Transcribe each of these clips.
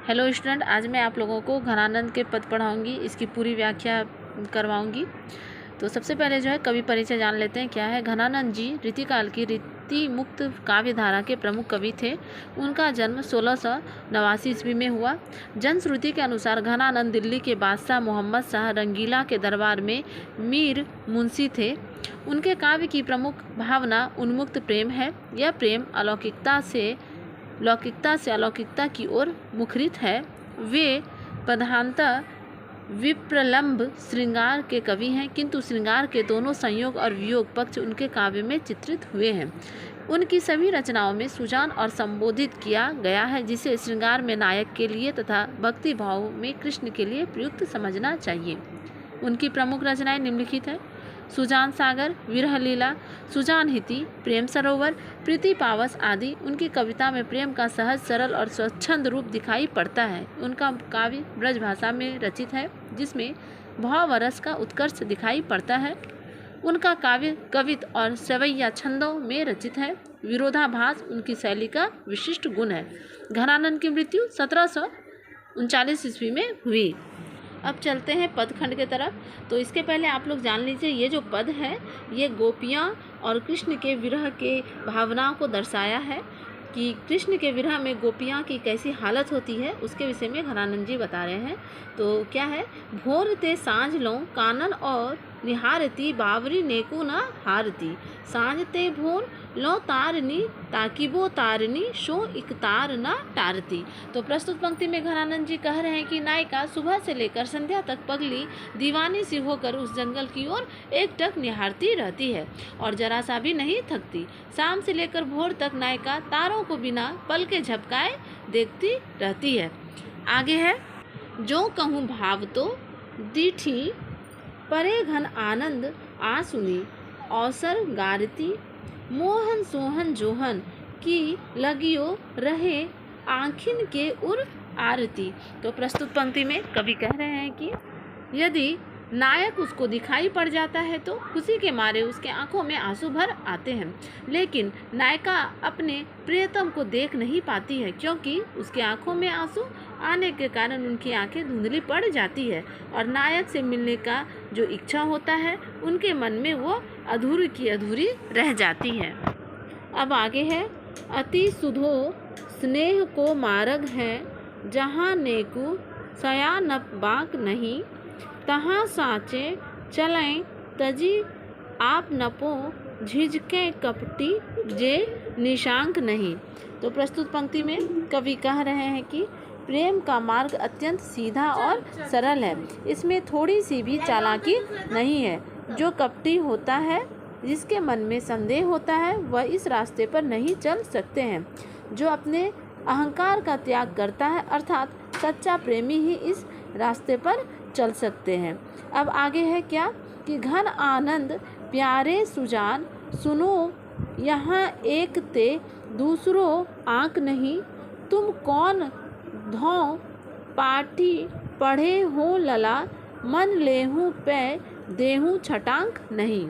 Hello student, आज मैं आप लोगों को घनानंद के पद पढ़ाऊंगी, इसकी पूरी व्याख्या करवाऊंगी। तो सबसे पहले जो है कवि परिचय जान लेते हैं क्या है। घनानंद जी रीतिकाल की रीति मुक्त काव्य धारा के प्रमुख कवि थे। उनका जन्म 1689 ईस्वी में हुआ। जनश्रुति के अनुसार घनानंद दिल्ली के बादशाह मोहम्मद शाह रंगीला के दरबार में मीर मुंशी थे। उनके काव्य की प्रमुख भावना उन्मुक्त प्रेम है। यह प्रेम लौकिकता से अलौकिकता की ओर मुखरित है। वे प्रधानतः विप्रलंब श्रृंगार के कवि हैं, किंतु श्रृंगार के दोनों संयोग और वियोग पक्ष उनके काव्य में चित्रित हुए हैं। उनकी सभी रचनाओं में सुजान और संबोधित किया गया है, जिसे श्रृंगार में नायक के लिए तथा भक्ति भाव में कृष्ण के लिए प्रयुक्त समझना चाहिए। उनकी प्रमुख रचनाएं निम्नलिखित हैं: सुजान सागर, विरह लीला, सुजान हिति, प्रेम सरोवर, प्रीति पावस आदि। उनकी कविता में प्रेम का सहज, सरल और स्वच्छंद रूप दिखाई पड़ता है। उनका काव्य ब्रज भाषा में रचित है, जिसमें भाव रस का उत्कर्ष दिखाई पड़ता है। उनका काव्य कवित और सवैया छंदों में रचित है। विरोधाभास उनकी शैली का विशिष्ट गुण है। घनानंद की मृत्यु 1739 ईस्वी में हुई। अब चलते हैं पद खंड के तरफ। तो इसके पहले आप लोग जान लीजिए, ये जो पद है ये गोपियाँ और कृष्ण के विरह के भावनाओं को दर्शाया है कि कृष्ण के विरह में गोपियाँ की कैसी हालत होती है, उसके विषय में घनानंद जी बता रहे हैं। तो क्या है: भोर ते सांझ लो कानन और निहारती, बावरी नेको न हारती। सांझ ते भोर लो तारनी, ताकिबो तारनी, शो इक तार न टारती। तो प्रस्तुत पंक्ति में घनानंद जी कह रहे हैं कि नायिका सुबह से लेकर संध्या तक पगली दीवानी सी होकर उस जंगल की ओर एकटक निहारती रहती है और जरा सा भी नहीं थकती। शाम से लेकर भोर तक नायिका तारों को बिना पल के झपकाए देखती रहती है। आगे है: जो कहूँ भाव तो दीठी, परे घन आनंद आ सुनी। अवसर गारती, मोहन सोहन जोहन की लगियो रहे, आँखिन के उर आरती। तो प्रस्तुत पंक्ति में कवि कह रहे हैं कि यदि नायक उसको दिखाई पड़ जाता है तो खुशी के मारे उसके आंखों में आंसू भर आते हैं, लेकिन नायिका अपने प्रियतम को देख नहीं पाती है, क्योंकि उसके आंखों में आंसू आने के कारण उनकी आंखें धुंधली पड़ जाती है और नायक से मिलने का जो इच्छा होता है उनके मन में वो अधूरी की अधूरी रह जाती है। अब आगे है: अति सुधो स्नेह को मार्ग है, जहाँ नेकु सया न बाक नहीं। तहाँ साचे चलें तजी आप नपो, झिझके कपटी जे निशांक नहीं। तो प्रस्तुत पंक्ति में कवि कह रहे हैं कि प्रेम का मार्ग अत्यंत सीधा और सरल है, इसमें थोड़ी सी भी चालाकी नहीं है। जो कपटी होता है, जिसके मन में संदेह होता है, वह इस रास्ते पर नहीं चल सकते हैं। जो अपने अहंकार का त्याग करता है, अर्थात सच्चा प्रेमी ही इस रास्ते पर चल सकते हैं। अब आगे है क्या कि घन आनंद प्यारे सुजान, सुनो यहाँ एक ते दूसरों आँख नहीं। तुम कौन धौ पाठी पढ़े हो लला, मन लेहूँ पै देहूँ छटांक नहीं।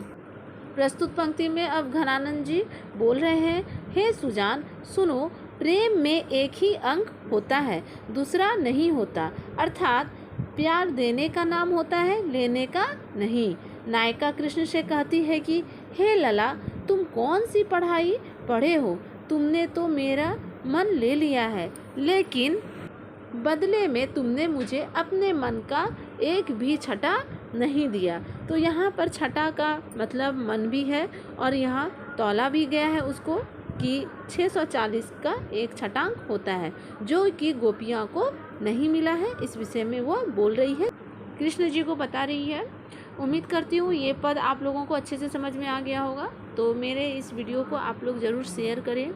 प्रस्तुत पंक्ति में अब घनानंद जी बोल रहे हैं: हे सुजान सुनो, प्रेम में एक ही अंक होता है, दूसरा नहीं होता। अर्थात प्यार देने का नाम होता है, लेने का नहीं। नायिका कृष्ण से कहती है कि हे लला, तुम कौन सी पढ़ाई पढ़े हो, तुमने तो मेरा मन ले लिया है, लेकिन बदले में तुमने मुझे अपने मन का एक भी छटा नहीं दिया। तो यहाँ पर छटा का मतलब मन भी है और यहाँ तौला भी गया है उसको कि 640 का एक छटांक होता है, जो कि गोपियों को नहीं मिला है। इस विषय में वो बोल रही है, कृष्ण जी को बता रही है। उम्मीद करती हूँ ये पद आप लोगों को अच्छे से समझ में आ गया होगा। तो मेरे इस वीडियो को आप लोग ज़रूर शेयर करें।